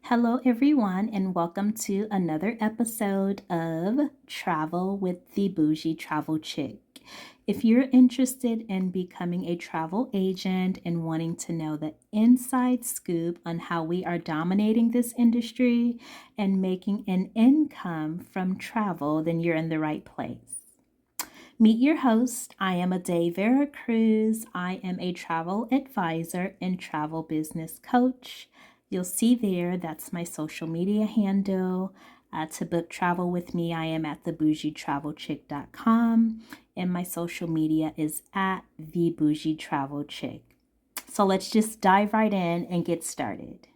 Hello, everyone, and welcome to another episode of Travel with the Bougie Travel Chick. If you're interested in becoming a travel agent and wanting to know the inside scoop on how we are dominating this industry and making an income from travel, then you're in the right place. Meet your host. I am Ade Vera Cruz. I am a travel advisor and travel business coach. You'll see there, that's my social media handle. To book travel with me, I am at thebougietravelchick.com, and my social media is at thebougietravelchick. So let's just dive right in and get started.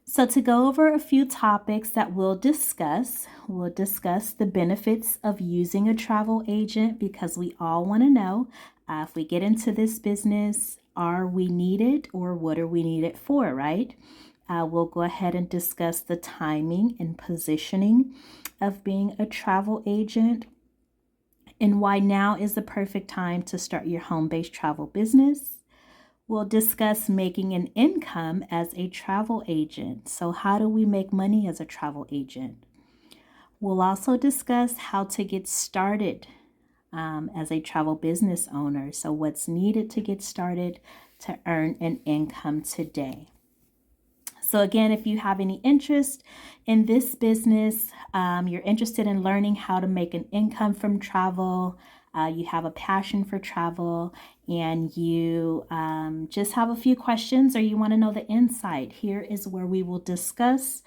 So to go over a few topics that we'll discuss the benefits of using a travel agent because we all want to know if we get into this business, are we needed or what are we needed for, right? We'll go ahead and discuss the timing and positioning of being a travel agent and why now is the perfect time to start your home-based travel business. We'll discuss making an income as a travel agent. So how do we make money as a travel agent? We'll also discuss how to get started as a travel business owner. So what's needed to get started to earn an income today. So again, if you have any interest in this business, you're interested in learning how to make an income from travel, you have a passion for travel, and you just have a few questions or you want to know the insight, here is where we will discuss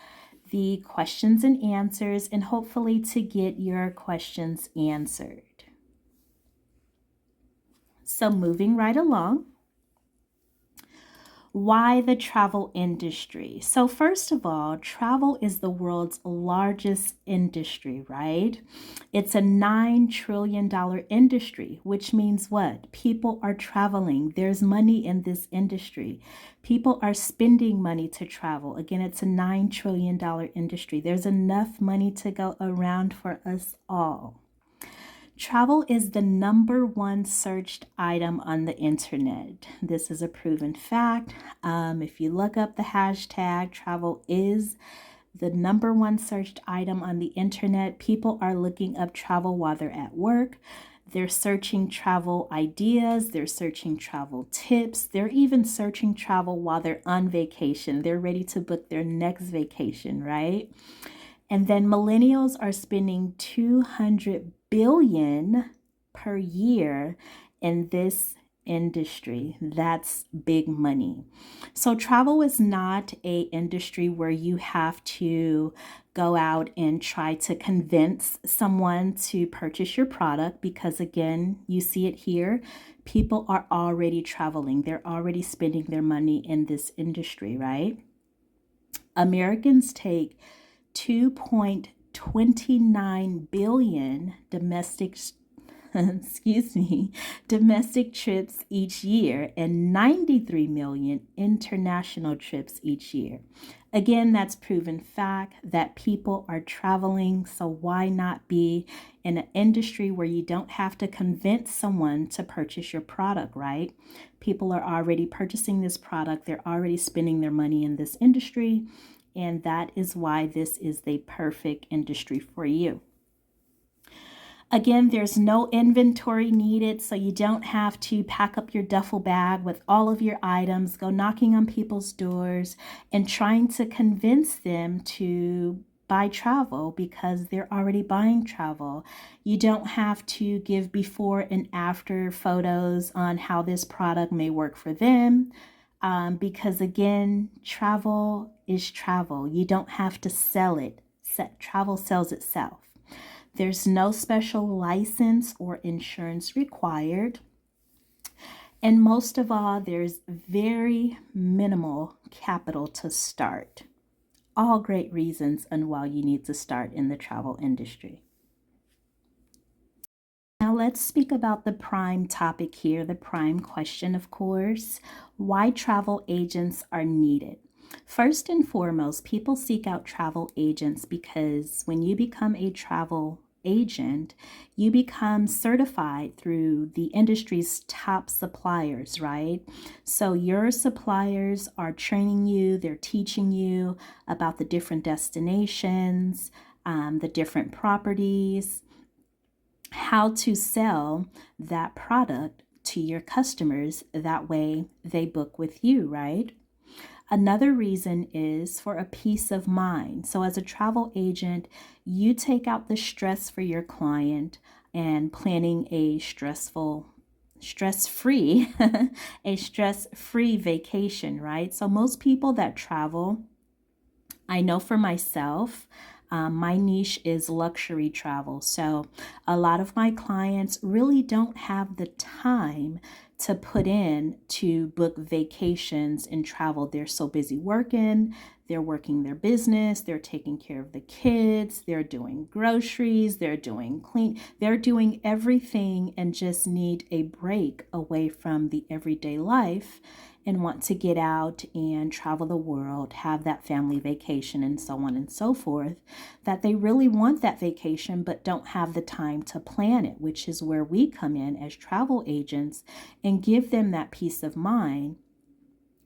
the questions and answers and hopefully to get your questions answered. So moving right along. Why the travel industry? So first of all, travel is the world's largest industry, right? It's a $9 trillion industry, which means what? People are traveling. There's money in this industry. People are spending money to travel. Again, it's a $9 trillion industry. There's enough money to go around for us all. Travel is the #1 searched item on the internet. This is a proven fact. If you look up the hashtag, travel is the #1 searched item on the internet. People are looking up travel while they're at work. They're searching travel ideas. They're searching travel tips. They're even searching travel while they're on vacation. They're ready to book their next vacation, right? And then millennials are spending $200 billion per year in this industry. That's big money. So travel is not a industry where you have to go out and try to convince someone to purchase your product because again, you see it here. People are already traveling. They're already spending their money in this industry, right? Americans take 2.29 billion domestic domestic trips each year and 93 million international trips each year. Again, that's proven fact that people are traveling, so why not be in an industry where you don't have to convince someone to purchase your product, right? People are already purchasing this product, they're already spending their money in this industry. And that is why this is the perfect industry for you. Again, there's no inventory needed, so you don't have to pack up your duffel bag with all of your items, go knocking on people's doors and trying to convince them to buy travel because they're already buying travel. You don't have to give before and after photos on how this product may work for them. Because again, travel is travel. You don't have to sell it. Travel sells itself. There's no special license or insurance required. And most of all, there's very minimal capital to start. All great reasons on why you need to start in the travel industry. Now let's speak about the prime topic here, the prime question, of course, why travel agents are needed. First and foremost, people seek out travel agents because when you become a travel agent, you become certified through the industry's top suppliers, right? So your suppliers are training you, they're teaching you about the different destinations, the different properties, how to sell that product to your customers. That way they book with you, right? Another reason is for a peace of mind. So as a travel agent, you take out the stress for your client and planning a stress-free, a stress-free vacation, right? So most people that travel, I know for myself, my niche is luxury travel. So a lot of my clients really don't have the time to put in to book vacations and travel. They're so busy working, they're working their business, they're taking care of the kids, they're doing groceries, they're doing they're doing everything and just need a break away from the everyday life and want to get out and travel the world, have that family vacation and so on and so forth, that they really want that vacation but don't have the time to plan it, which is where we come in as travel agents and give them that peace of mind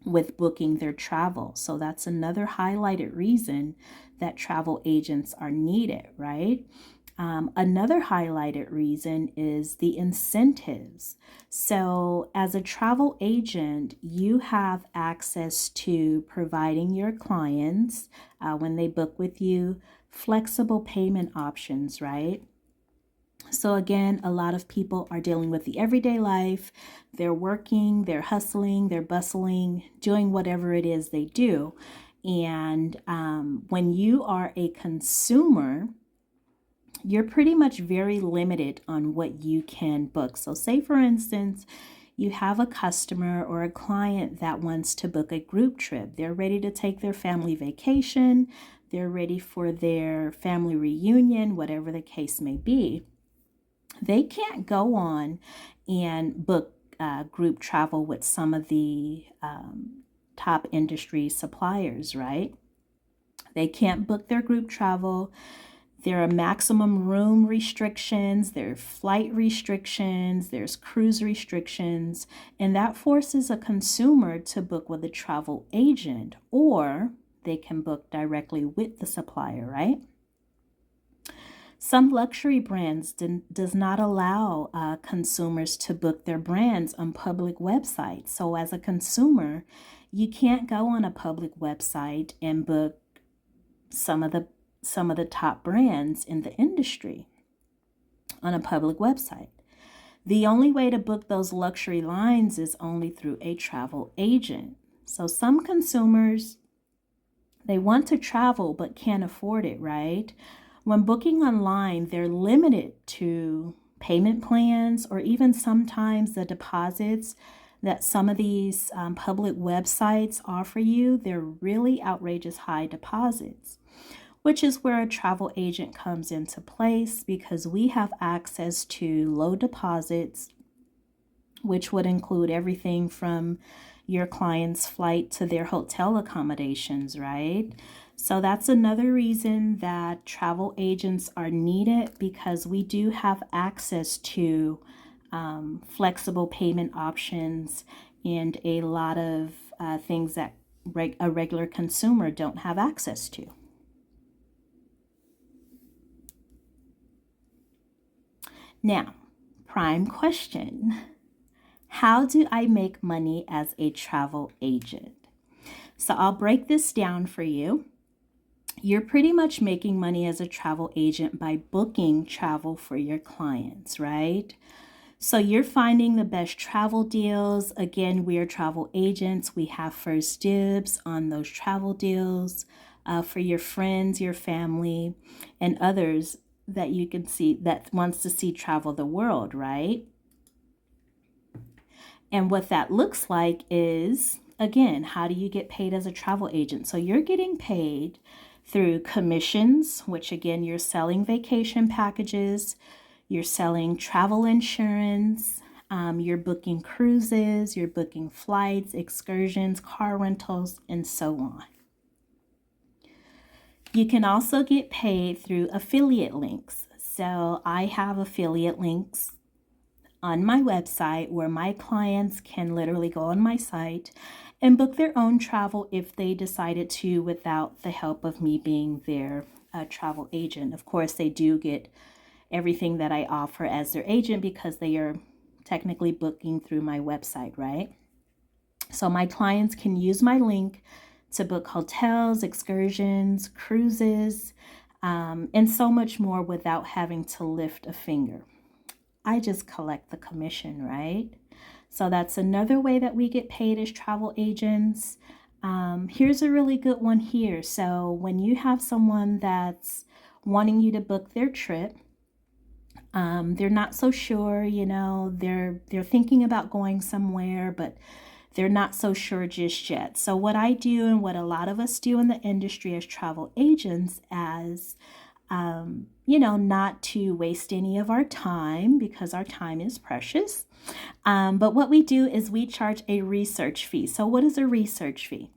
with booking their travel. So that's another highlighted reason that travel agents are needed, right? Another highlighted reason is the incentives. So as a travel agent, you have access to providing your clients, when they book with you, flexible payment options, right? So again, a lot of people are dealing with the everyday life. They're working, they're hustling, they're bustling, doing whatever it is they do. And when you are a consumer, you're pretty much very limited on what you can book. So say, for instance, you have a customer or a client that wants to book a group trip. They're ready to take their family vacation. They're ready for their family reunion, whatever the case may be. They can't go on and book group travel with some of the top industry suppliers, right? They can't book their group travel. There are maximum room restrictions, there are flight restrictions, there's cruise restrictions, and that forces a consumer to book with a travel agent, or they can book directly with the supplier, right? Some luxury brands does not allow consumers to book their brands on public websites. So as a consumer, you can't go on a public website and book some of the top brands in the industry on a public website. The only way to book those luxury lines is only through a travel agent. So some consumers, they want to travel but can't afford it, right? When booking online, they're limited to payment plans or even sometimes the deposits that some of these public websites offer you. They're really outrageous high deposits, which is where a travel agent comes into place because we have access to low deposits, which would include everything from your client's flight to their hotel accommodations, right? So that's another reason that travel agents are needed, because we do have access to flexible payment options and a lot of things that a regular consumer don't have access to. Now, prime question. How do I make money as a travel agent? So I'll break this down for you. You're pretty much making money as a travel agent by booking travel for your clients, right? So you're finding the best travel deals. Again, we are travel agents. We have first dibs on those travel deals for your friends, your family, and others that you can see that wants to see travel the world, right? And what that looks like is, again, how do you get paid as a travel agent? So you're getting paid through commissions, which again, you're selling vacation packages, you're selling travel insurance, you're booking cruises, you're booking flights, excursions, car rentals, and so on. You can also get paid through affiliate links. So I have affiliate links on my website where my clients can literally go on my site and book their own travel if they decided to without the help of me being their travel agent. Of course, they do get everything that I offer as their agent because they are technically booking through my website, right? So my clients can use my link to book hotels, excursions, cruises, and so much more without having to lift a finger. I just collect the commission, right? So that's another way that we get paid as travel agents. Here's a really good one here. So when you have someone that's wanting you to book their trip, they're not so sure, they're thinking about going somewhere, but they're not so sure just yet. So what I do and what a lot of us do in the industry as travel agents as not to waste any of our time because our time is precious. But what we do is we charge a research fee. So what is a research fee?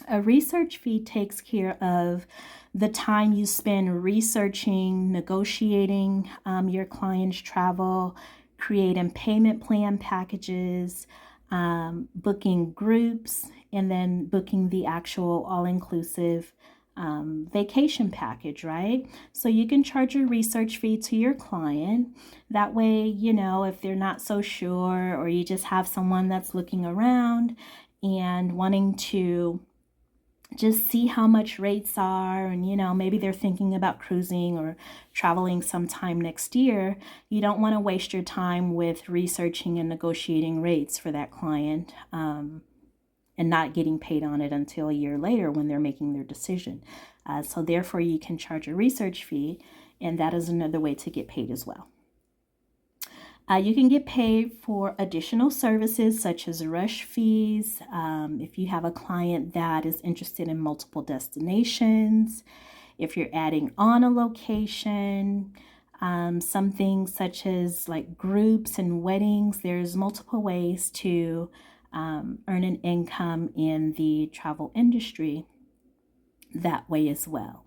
A research fee takes care of the time you spend researching, negotiating your client's travel, creating payment plan packages, booking groups, and then booking the actual all-inclusive vacation package, right? So you can charge a research fee to your client. That way, if they're not so sure or you just have someone that's looking around and wanting to just see how much rates are and maybe they're thinking about cruising or traveling sometime next year, you don't want to waste your time with researching and negotiating rates for that client and not getting paid on it until a year later when they're making their decision. So therefore you can charge a research fee, and that is another way to get paid as well. You can get paid for additional services such as rush fees. If you have a client that is interested in multiple destinations, if you're adding on a location, some things such as like groups and weddings, there's multiple ways to earn an income in the travel industry that way as well.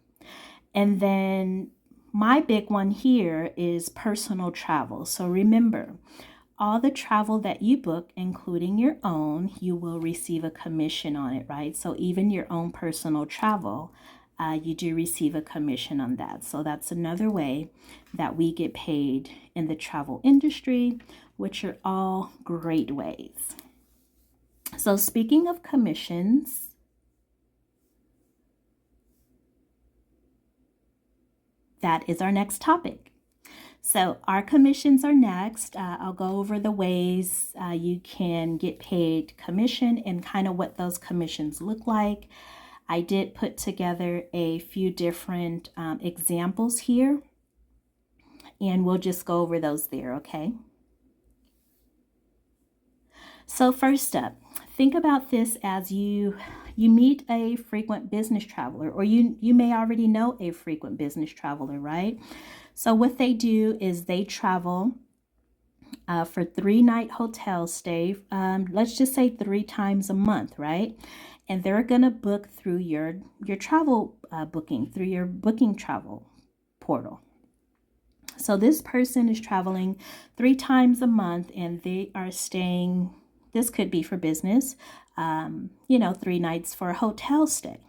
And then my big one here is personal travel. So remember, all the travel that you book, including your own, you will receive a commission on it, right? So even your own personal travel, you do receive a commission on that. So that's another way that we get paid in the travel industry, which are all great ways. So speaking of commissions, that is our next topic. So our commissions are next. I'll go over the ways you can get paid commission and kind of what those commissions look like. I did put together a few different examples here, and we'll just go over those there, okay? So first up, think about this as you meet a frequent business traveler, or you may already know a frequent business traveler, right? So what they do is they travel for 3-night hotel stay, let's just say 3 times a month, right? And they're gonna book through your travel booking, through your booking travel portal. So this person is traveling 3 times a month and they are staying, this could be for business, 3 nights for a hotel stay.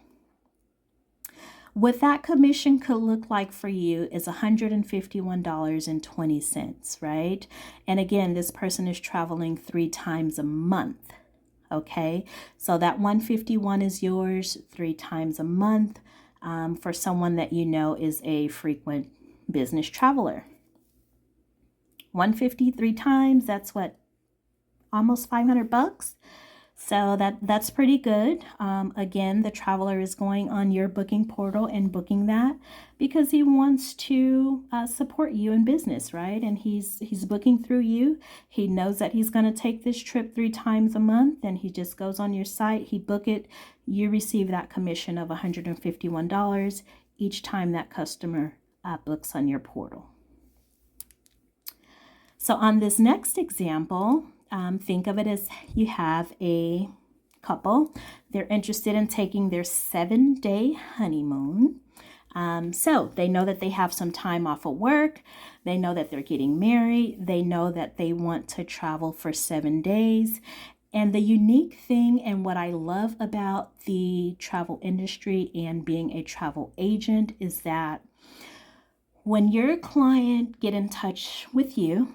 What that commission could look like for you is $151.20, right? And again, this person is traveling 3 times a month, okay? So that 151 is yours 3 times a month for someone that you know is a frequent business traveler. 153 times, that's what, almost $500. So that's pretty good. Again, the traveler is going on your booking portal and booking that because he wants to support you in business, right? And he's booking through you. He knows that he's going to take this trip 3 times a month, and he just goes on your site, he book it, you receive that commission of $151 each time that customer books on your portal. So on this next example, think of it as you have a couple. They're interested in taking their 7-day honeymoon. So they know that they have some time off of work. They know that they're getting married. They know that they want to travel for 7 days. And the unique thing and what I love about the travel industry and being a travel agent is that when your client get in touch with you,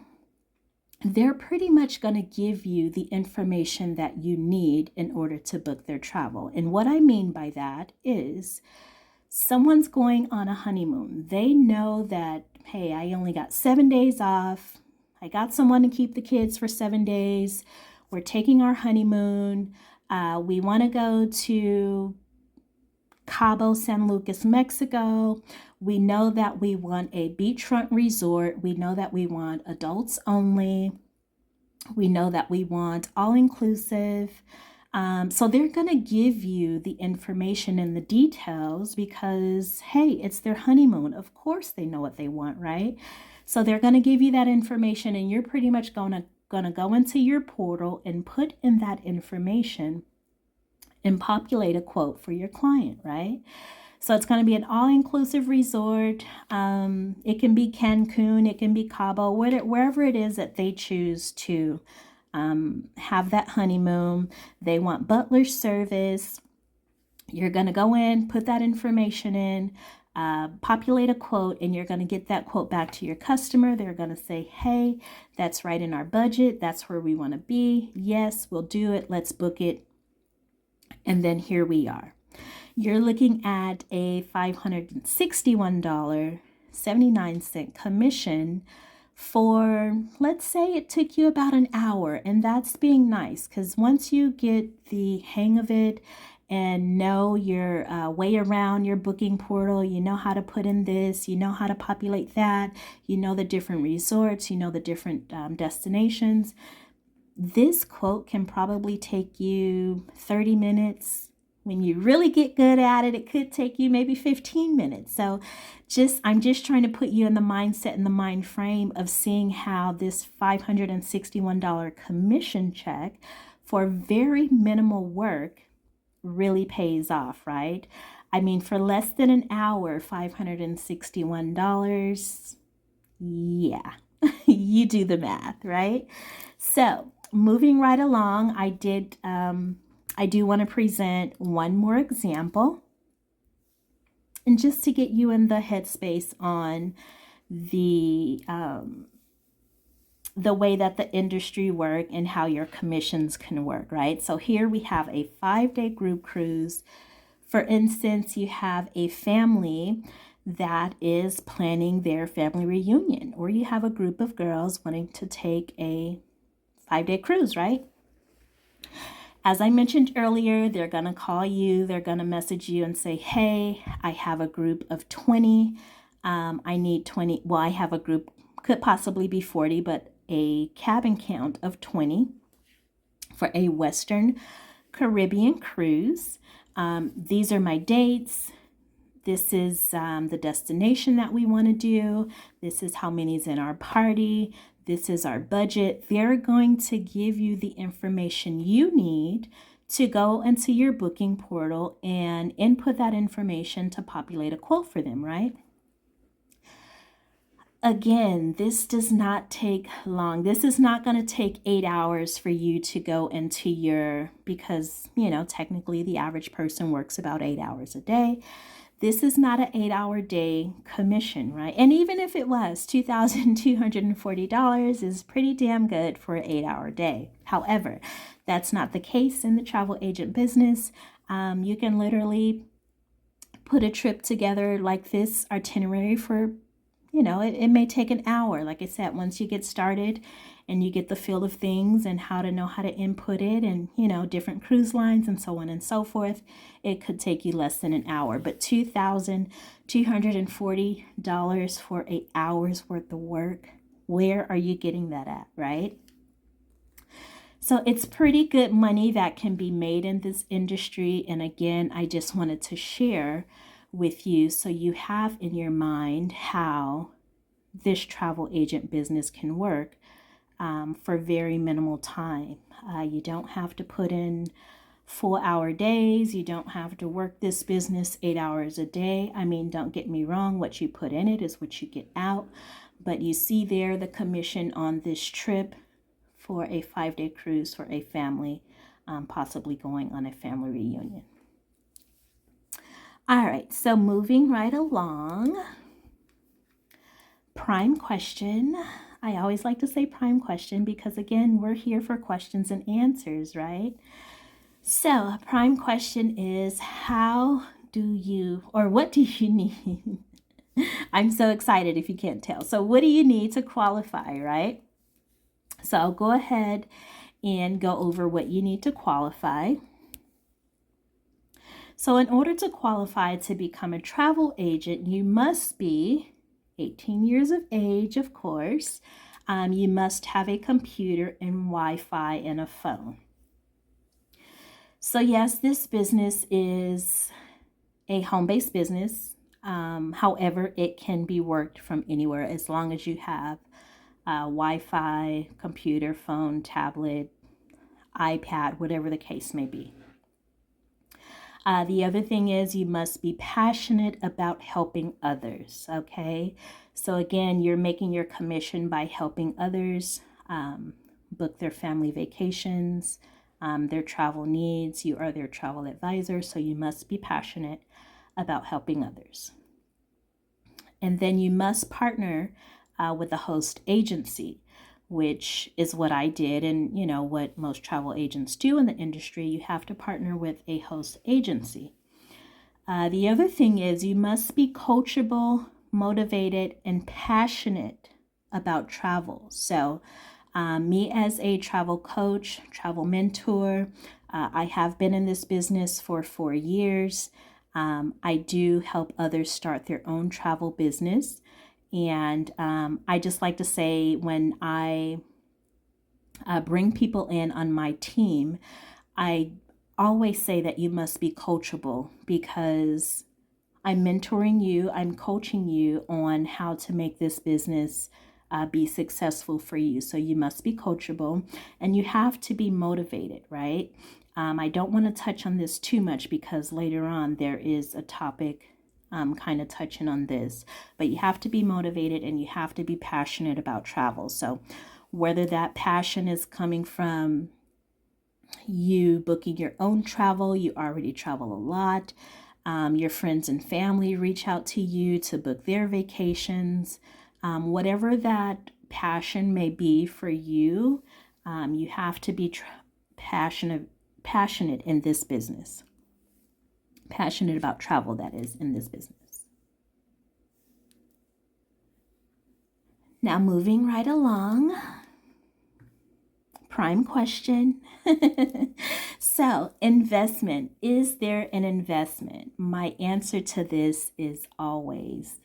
they're pretty much going to give you the information that you need in order to book their travel. And what I mean by that is someone's going on a honeymoon. They know that, hey, I only got 7 days off. I got someone to keep the kids for 7 days. We're taking our honeymoon. We want to go to Cabo San Lucas, Mexico. We know that we want a beachfront resort. We know that we want adults only. We know that we want all-inclusive. So they're going to give you the information and the details because, hey, it's their honeymoon. Of course they know what they want, right? So they're going to give you that information, and you're pretty much going to go into your portal and put in that information and populate a quote for your client, right? So it's going to be an all-inclusive resort. It can be Cancun, it can be Cabo, wherever it is that they choose to have that honeymoon. They want butler service. You're going to go in, put that information in, populate a quote, and you're going to get that quote back to your customer. They're going to say, hey, that's right in our budget. That's where we want to be. Yes, we'll do it. Let's book it. And then here we are. You're looking at a $561.79 commission for, let's say it took you about an hour. And that's being nice, because once you get the hang of it and know your way around your booking portal, you know how to put in this, you know how to populate that, you know the different resorts, you know the different destinations. This quote can probably take you 30 minutes. When you really get good at it, it could take you maybe 15 minutes. So I'm just trying to put you in the mindset and the mind frame of seeing how this $561 commission check for very minimal work really pays off, right? I mean, for less than an hour, $561, yeah, you do the math, right? So moving right along, I do want to present one more example, and just to get you in the headspace on the way that the industry work and how your commissions can work, right? So here we have a 5-day group cruise. For instance, you have a family that is planning their family reunion, or you have a group of girls wanting to take a 5-day cruise, right? As I mentioned earlier, they're going to call you, they're going to message you and say, hey, I have a group of 20. I need 20. Well, I have a group, could possibly be 40, but a cabin count of 20 for a Western Caribbean cruise. These are my dates. This is the destination that we want to do. This is how many's in our party. This is our budget. They're going to give you the information you need to go into your booking portal and input that information to populate a quote for them, right? Again, this does not take long. This is not going to take 8 hours for you to go into because, technically the average person works about 8 hours a day. This is not an 8-hour day commission, right? And even if it was, $2,240 is pretty damn good for an 8-hour day. However, that's not the case in the travel agent business. You can literally put a trip together like this itinerary for, it may take an hour. Like I said, once you get started and you get the feel of things and how to know how to input it and, different cruise lines and so on and so forth, it could take you less than an hour. But $2,240 for 8 hours worth of work, where are you getting that at, right? So it's pretty good money that can be made in this industry. And again, I just wanted to share with you so you have in your mind how this travel agent business can work for very minimal time. You don't have to put in 4-hour days. You don't have to work this business 8 hours a day. I mean, don't get me wrong, what you put in it is what you get out. But you see there the commission on this trip for a 5-day cruise for a family, possibly going on a family reunion. All right, so moving right along. Prime question. I always like to say prime question because, again, we're here for questions and answers, right? So a prime question is, how do you, or what do you need? I'm so excited if you can't tell. So what do you need to qualify, right? So I'll go ahead and go over what you need to qualify. So in order to qualify to become a travel agent, you must be 18 years of age, of course. You must have a computer and Wi-Fi and a phone. So yes, this business is a home-based business. However, it can be worked from anywhere as long as you have Wi-Fi, computer, phone, tablet, iPad, whatever the case may be. The other thing is you must be passionate about helping others, okay? So again, you're making your commission by helping others book their family vacations, their travel needs. You are their travel advisor, so you must be passionate about helping others. And then you must partner with a host agency, which is what I did, and you know what most travel agents do in the industry. You have to partner with a host agency. The other thing is you must be coachable, motivated, and passionate about travel. So me as a travel coach, travel mentor, I have been in this business for 4 years. I do help others start their own travel business. And I just like to say, when I bring people in on my team, I always say that you must be coachable, because I'm mentoring you, I'm coaching you on how to make this business be successful for you. So you must be coachable, and you have to be motivated, right? I don't want to touch on this too much because later on there is a topic kind of touching on this, but you have to be motivated and you have to be passionate about travel. So whether that passion is coming from you booking your own travel, you already travel a lot, your friends and family reach out to you to book their vacations, whatever that passion may be for you, you have to be passionate in this business. Passionate about travel, that is, in this business. Now moving right along, prime question. So investment, is there an investment? My answer to this is always,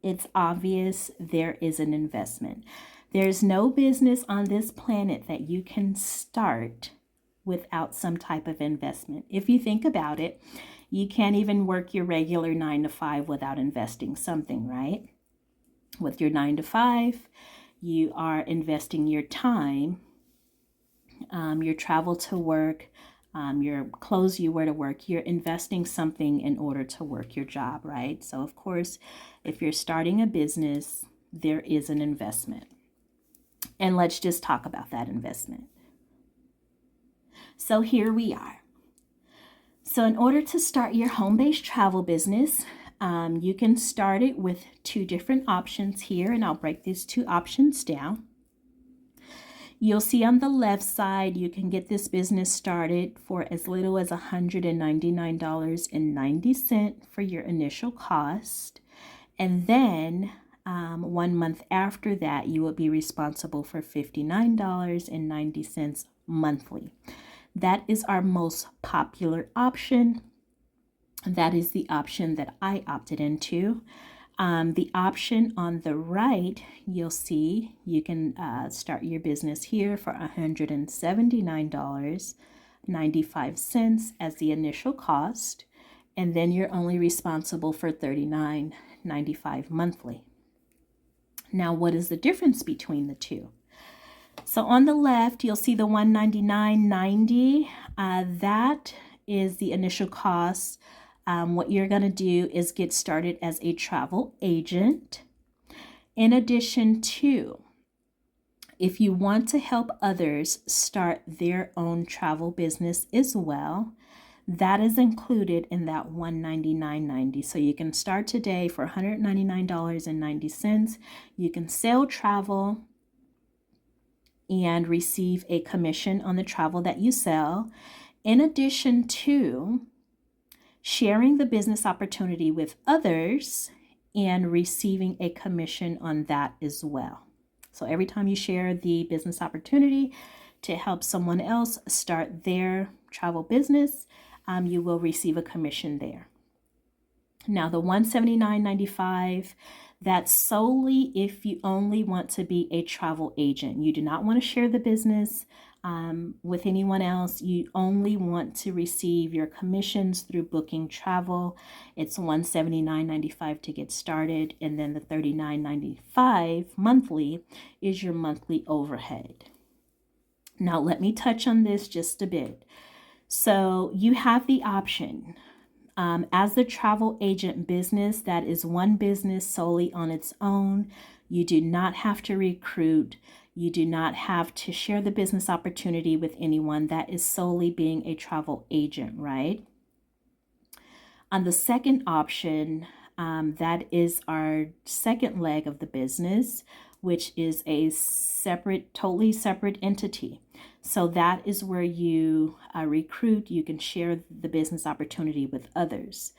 it's obvious there is an investment. There's no business on this planet that you can start without some type of investment. If you think about it, you can't even work your regular 9 to 5 without investing something, right? With your 9 to 5, you are investing your time, your travel to work, your clothes you wear to work. You're investing something in order to work your job, right? So of course, if you're starting a business, there is an investment. And let's just talk about that investment. So here we are. So in order to start your home-based travel business, you can start it with 2 different options here, and I'll break these 2 options down. You'll see on the left side, you can get this business started for as little as $199.90 for your initial cost. And then 1 month after that, you will be responsible for $59.90 monthly. That is our most popular option. That is the option that I opted into. The option on the right, you'll see you can start your business here for $179.95 as the initial cost, and then you're only responsible for $39.95 monthly. Now, what is the difference between the two? So on the left, you'll see the $199.90 That is the initial cost. What you're going to do is get started as a travel agent. In addition to, if you want to help others start their own travel business as well, that is included in that $199.90. So you can start today for $199.90. You can sell travel and receive a commission on the travel that you sell, in addition to sharing the business opportunity with others and receiving a commission on that as well. So every time you share the business opportunity to help someone else start their travel business, you will receive a commission there. Now the $179.95, that's solely if you only want to be a travel agent. You do not want to share the business with anyone else. You only want to receive your commissions through booking travel. It's $179.95 to get started, and then the $39.95 monthly is your monthly overhead. Now let me touch on this just a bit. So you have the option as the travel agent business, that is one business solely on its own. You do not have to recruit. You do not have to share the business opportunity with anyone. That is solely being a travel agent, right? On the second option, that is our second leg of the business, which is a separate, totally separate entity. So that is where you recruit. You can share the business opportunity with others.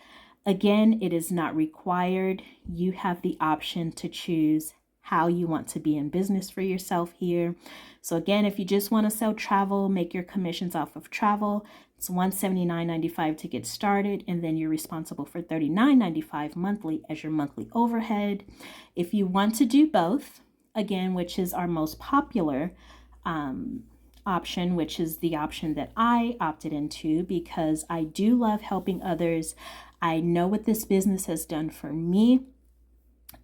Again, it is not required. You have the option to choose how you want to be in business for yourself here. So again, if you just want to sell travel, make your commissions off of travel, it's $179.95 to get started, and then you're responsible for $39.95 monthly as your monthly overhead. If you want to do both, again, which is our most popular option, which is the option that I opted into because I do love helping others. I know what this business has done for me,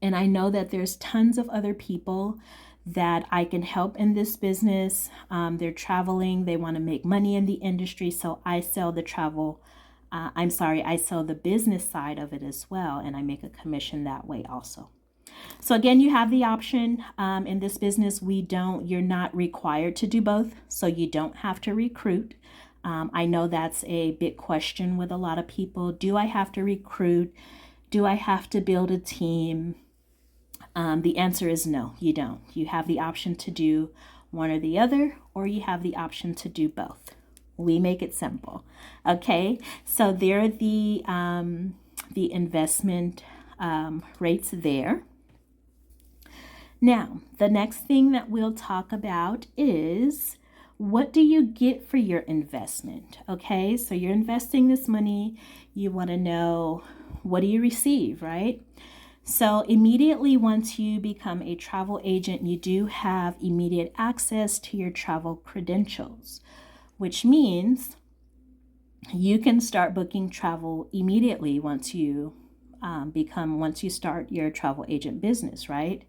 and I know that there's tons of other people that I can help in this business. They're traveling, they want to make money in the industry, so I sell the travel. I sell the business side of it as well, and I make a commission that way also. So again, you have the option in this business. You're not required to do both, so you don't have to recruit. I know that's a big question with a lot of people. Do I have to recruit? Do I have to build a team? The answer is no, you don't. You have the option to do one or the other, or you have the option to do both. We make it simple. Okay, so there are the investment rates there. Now, the next thing that we'll talk about is, what do you get for your investment? Okay, so you're investing this money. You want to know, what do you receive, right? So immediately once you become a travel agent, you do have immediate access to your travel credentials, which means you can start booking travel immediately once you start your travel agent business, right?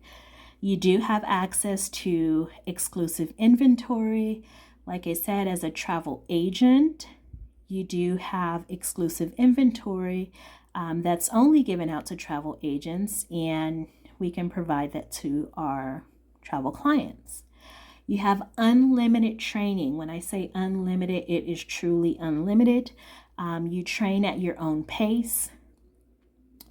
You do have access to exclusive inventory. Like I said, as a travel agent, you do have exclusive inventory that's only given out to travel agents, and we can provide that to our travel clients. You have unlimited training. When I say unlimited, it is truly unlimited. You train at your own pace.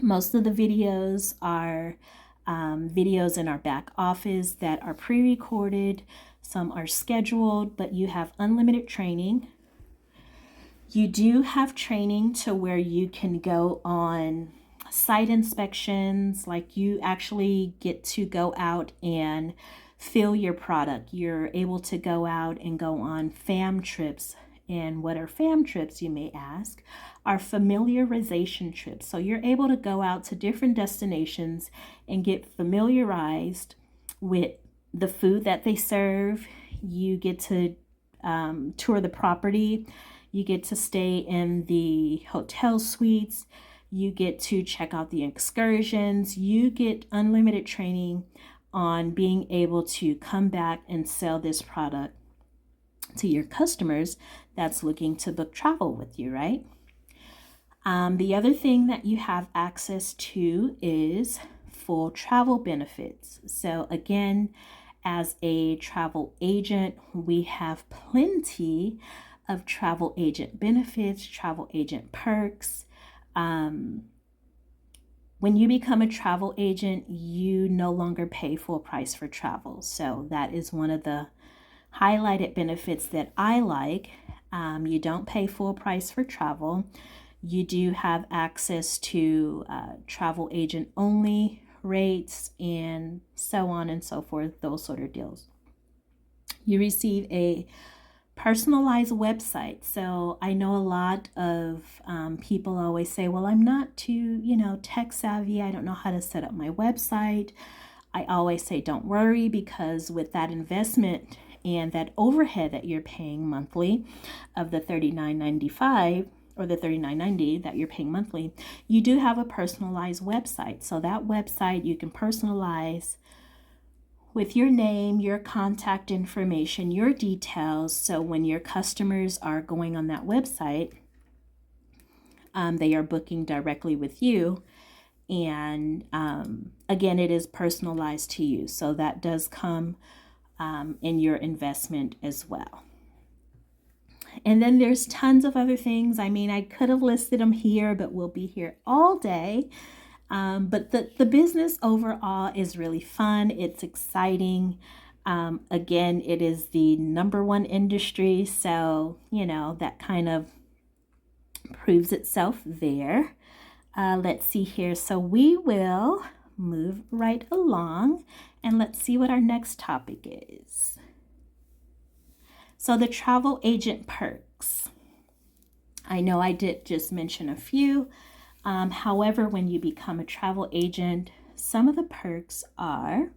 Most of the videos are videos in our back office that are pre-recorded. Some are scheduled, but you have unlimited training. You do have training to where you can go on site inspections, like you actually get to go out and feel your product. You're able to go out and go on fam trips. And what are fam trips, you may ask? Are familiarization trips. So you're able to go out to different destinations and get familiarized with the food that they serve. You get to tour the property. You get to stay in the hotel suites. You get to check out the excursions. You get unlimited training on being able to come back and sell this product to your customers that's looking to book travel with you, right? The other thing that you have access to is full travel benefits. So again, as a travel agent, we have plenty of travel agent benefits, travel agent perks. When you become a travel agent, you no longer pay full price for travel. So that is one of the highlighted benefits that I like. You don't pay full price for travel. You do have access to travel agent only rates and so on and so forth, those sort of deals. You receive a personalized website. So I know a lot of people always say, well, I'm not too, tech savvy. I don't know how to set up my website. I always say, don't worry, because with that investment and that overhead that you're paying monthly of the $39.95 or the $39.90 that you're paying monthly, you do have a personalized website. So that website you can personalize with your name, your contact information, your details. So when your customers are going on that website, they are booking directly with you. And again, it is personalized to you. So that does come in your investment as well. And then there's tons of other things. I mean, I could have listed them here, but we'll be here all day. But the business overall is really fun. It's exciting. Again, it is the #1 industry. So, that kind of proves itself there. Let's see here. So we will move right along and let's see what our next topic is. So the travel agent perks. I know I did just mention a few. However, when you become a travel agent, some of the perks are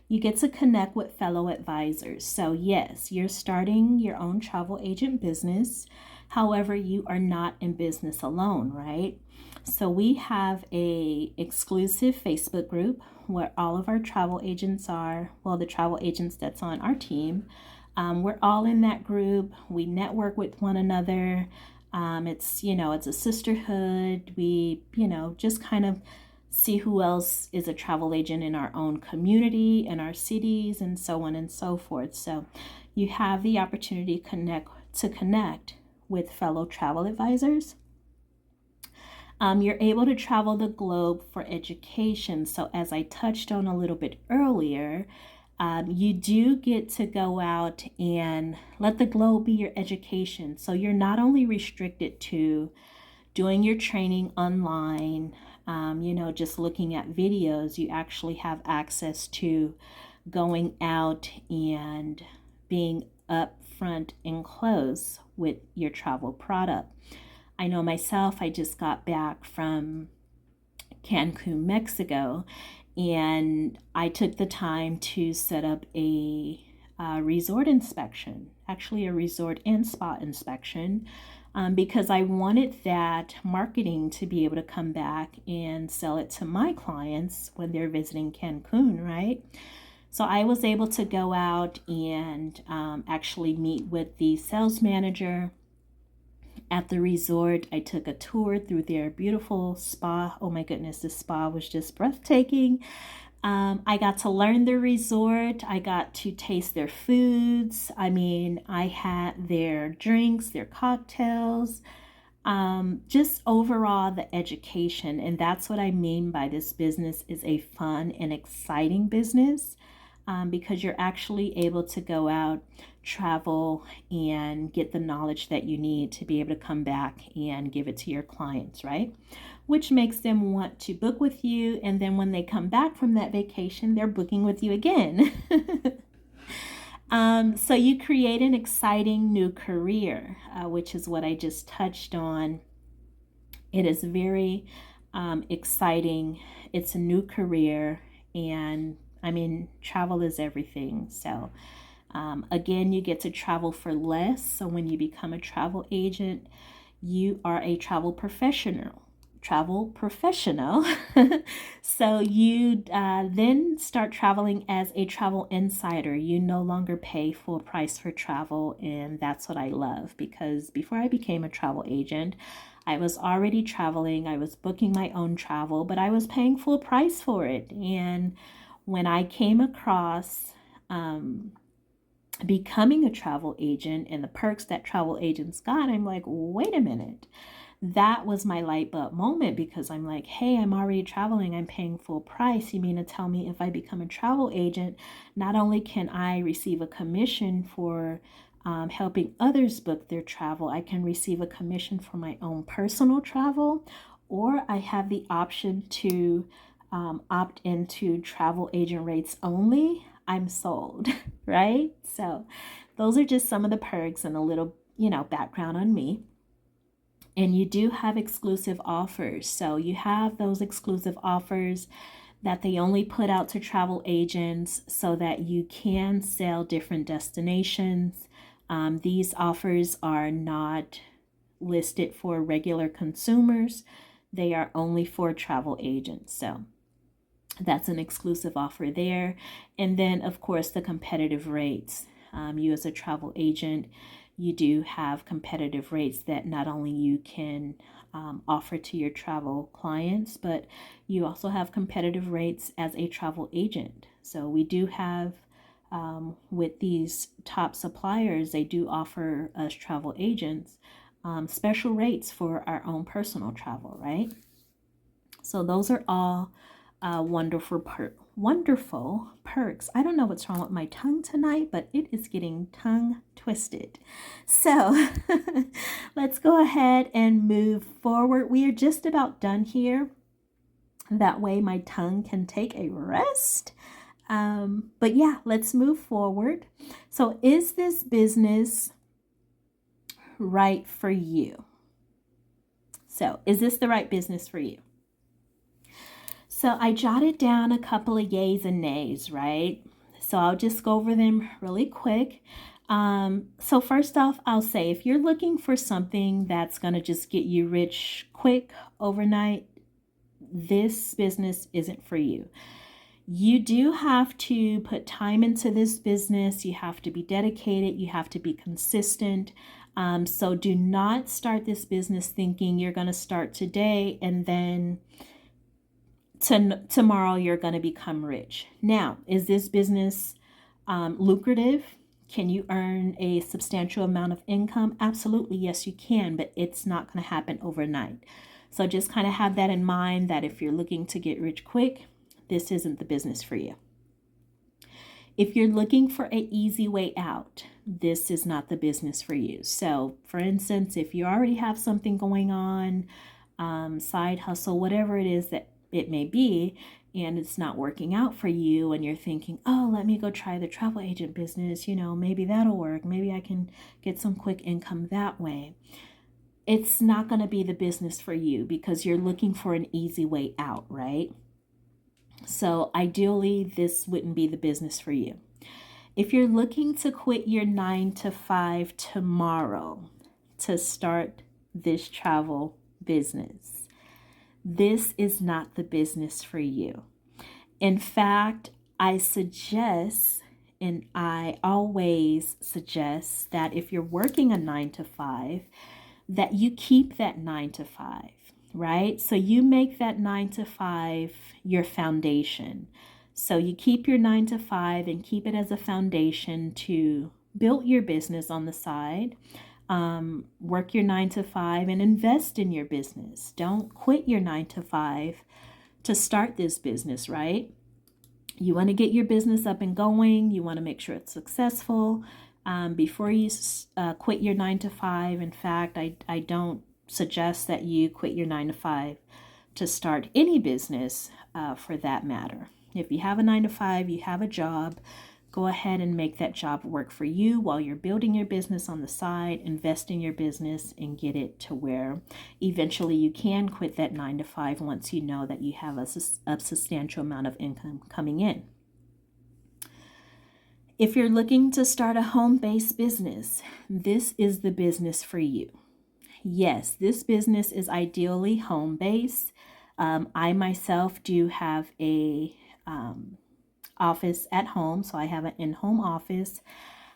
you get to connect with fellow advisors. So yes, you're starting your own travel agent business. However, you are not in business alone, right? So we have a exclusive Facebook group where all of our travel agents are, well, the travel agents that's on our team. We're all in that group. We network with one another. It's a sisterhood. We, just kind of see who else is a travel agent in our own community, in our cities, and so on and so forth. So you have the opportunity to connect with fellow travel advisors. You're able to travel the globe for education. So as I touched on a little bit earlier, you do get to go out and let the globe be your education. So you're not only restricted to doing your training online, just looking at videos. You actually have access to going out and being up front and close with your travel product. I know myself, I just got back from Cancun, Mexico, and I took the time to set up a resort inspection, actually a resort and spa inspection, because I wanted that marketing to be able to come back and sell it to my clients when they're visiting Cancun, right? So I was able to go out and actually meet with the sales manager at the resort. I took a tour through their beautiful spa. Oh my goodness, the spa was just breathtaking. I got to learn the resort. I got to taste their foods. I mean, I had their drinks, their cocktails, just overall the education. And that's what I mean by this business is a fun and exciting business. Because you're actually able to go out, travel, and get the knowledge that you need to be able to come back and give it to your clients, right? Which makes them want to book with you. And then when they come back from that vacation, they're booking with you again. So you create an exciting new career, which is what I just touched on. It is very exciting. It's a new career, and I mean, travel is everything. So again, you get to travel for less. So when you become a travel agent, you are a travel professional. travel professional. So you then start traveling as a travel insider. You no longer pay full price for travel, and that's what I love, because before I became a travel agent, I was already traveling. I was booking my own travel, but I was paying full price for it. And when I came across becoming a travel agent and the perks that travel agents got, I'm like, wait a minute. That was my light bulb moment, because I'm like, hey, I'm already traveling. I'm paying full price. You mean to tell me if I become a travel agent, not only can I receive a commission for helping others book their travel, I can receive a commission for my own personal travel, or I have the option to opt into travel agent rates only. I'm sold, right? So those are just some of the perks and a little, background on me. And you do have exclusive offers. So you have those exclusive offers that they only put out to travel agents so that you can sell different destinations. These offers are not listed for regular consumers. They are only for travel agents. So that's an exclusive offer there. And then, of course, the competitive rates. You as a travel agent, you do have competitive rates that not only you can offer to your travel clients, but you also have competitive rates as a travel agent. So we do have, with these top suppliers, they do offer us travel agents special rates for our own personal travel, right? So those are all wonderful perks. I don't know what's wrong with my tongue tonight, but it is getting tongue twisted. So let's go ahead and move forward. We are just about done here. That way my tongue can take a rest. But yeah, let's move forward. So is this business right for you? So is this the right business for you? So I jotted down a couple of yays and nays, right? So I'll just go over them really quick. So first off, I'll say if you're looking for something that's going to just get you rich quick overnight, this business isn't for you. You do have to put time into this business. You have to be dedicated. You have to be consistent. So do not start this business thinking you're going to start today and then tomorrow you're going to become rich. Now, is this business lucrative? Can you earn a substantial amount of income? Absolutely, yes, you can, but it's not going to happen overnight. So just kind of have that in mind, that if you're looking to get rich quick, this isn't the business for you. If you're looking for an easy way out, this is not the business for you. So for instance, if you already have something going on, side hustle, whatever it is that it may be, and it's not working out for you, and you're thinking, oh, let me go try the travel agent business, maybe that'll work, maybe I can get some quick income that way. It's not going to be the business for you because you're looking for an easy way out, right? So ideally, this wouldn't be the business for you. If you're looking to quit your 9-to-5 tomorrow to start this travel business, this is not the business for you. In fact, I suggest, and I always suggest, that if you're working a 9-to-5, that you keep that 9-to-5, right? So you make that 9-to-5 your foundation. So you keep your 9-to-5 and keep it as a foundation to build your business on the side. Work your 9-to-5 and invest in your business. Don't quit your 9-to-5 to start this business, right? You want to get your business up and going. You want to make sure it's successful. Before you quit your 9-to-5, in fact, I don't suggest that you quit your 9-to-5 to start any business for that matter. If you have a 9-to-5, you have a job, go ahead and make that job work for you while you're building your business on the side, invest in your business, and get it to where eventually you can quit that 9-to-5 once you know that you have a substantial amount of income coming in. If you're looking to start a home-based business, this is the business for you. yes, this business is ideally home-based. I myself do have a office at home, so I have an in-home office.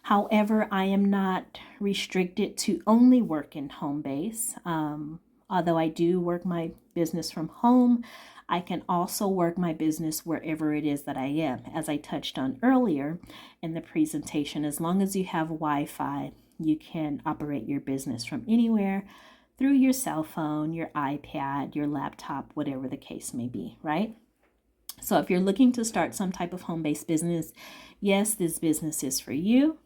However, I am not restricted to only work in home base. Although I do work my business from home, I can also work my business wherever it is that I am. As I touched on earlier in the presentation, as long as you have Wi-Fi, you can operate your business from anywhere through your cell phone, your iPad, your laptop, whatever the case may be, right? So if you're looking to start some type of home-based business, yes, this business is for you.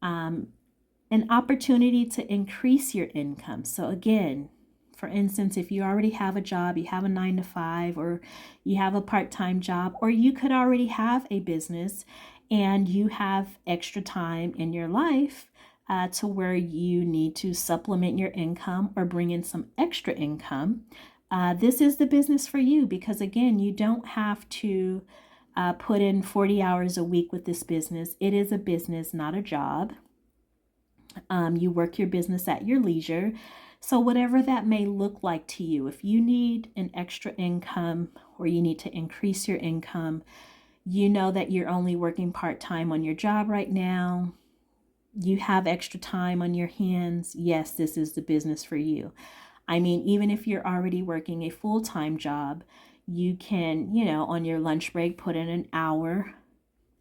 An opportunity to increase your income. So again, for instance, if you already have a job, you have a 9 to 5, or you have a part-time job, or you could already have a business and you have extra time in your life to where you need to supplement your income or bring in some extra income, this is the business for you, because again, you don't have to put in 40 hours a week with this business. It is a business, not a job. You work your business at your leisure. So whatever that may look like to you, if you need an extra income or you need to increase your income, you know that you're only working part-time on your job right now, you have extra time on your hands, yes, this is the business for you. I mean, even if you're already working a full-time job, you can, on your lunch break, put in an hour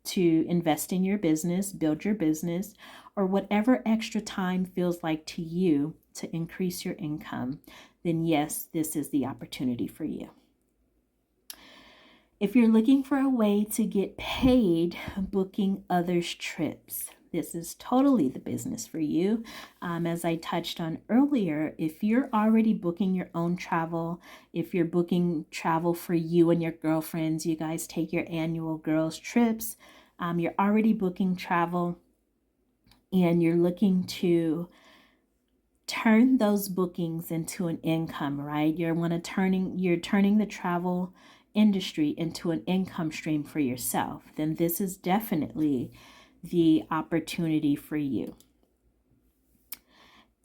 to invest in your business, build your business, or whatever extra time feels like to you to increase your income, then yes, this is the opportunity for you. If you're looking for a way to get paid booking others' trips, this is totally the business for you. As I touched on earlier, if you're already booking your own travel, if you're booking travel for you and your girlfriends, you guys take your annual girls' trips, you're already booking travel, and you're looking to turn those bookings into an income, right? You're turning the travel industry into an income stream for yourself, then this is definitely the opportunity for you.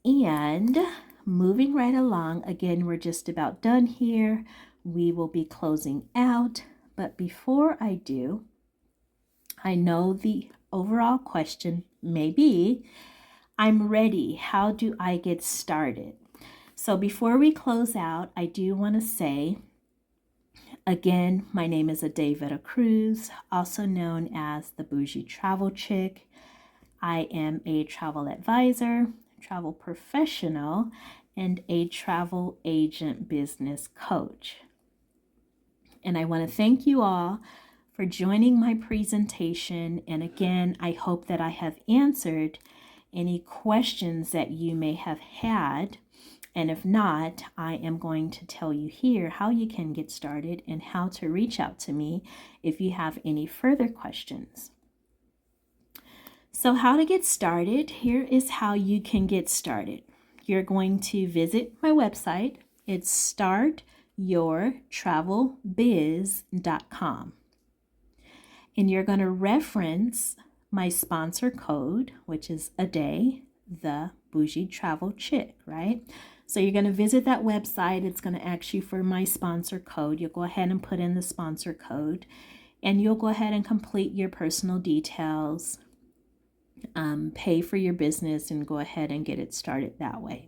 And moving right along, again, we're just about done here. We will be closing out, but before I do, I know the overall question may be, I'm ready. How do I get started? So before we close out, I do want to say, again, my name is Adavita Cruz, also known as the Bougie Travel Chick. I am a travel advisor, travel professional, and a travel agent business coach. And I want to thank you all for joining my presentation. And again, I hope that I have answered any questions that you may have had. And if not, I am going to tell you here how you can get started and how to reach out to me if you have any further questions. So how to get started, here is how you can get started. You're going to visit my website. It's startyourtravelbiz.com. And you're going to reference my sponsor code, which is Ade, the Bougie Travel Chick, right? So you're going to visit that website. It's going to ask you for my sponsor code. You'll go ahead and put in the sponsor code, and you'll go ahead and complete your personal details, pay for your business, and go ahead and get it started that way.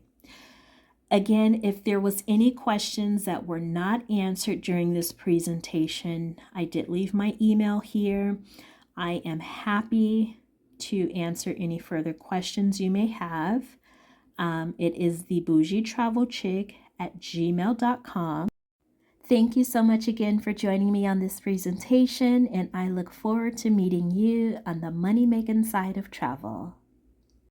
Again, if there was any questions that were not answered during this presentation, I did leave my email here. I am happy to answer any further questions you may have. It is the bougietravelchick@gmail.com. Thank you so much again for joining me on this presentation, and I look forward to meeting you on the money-making side of travel.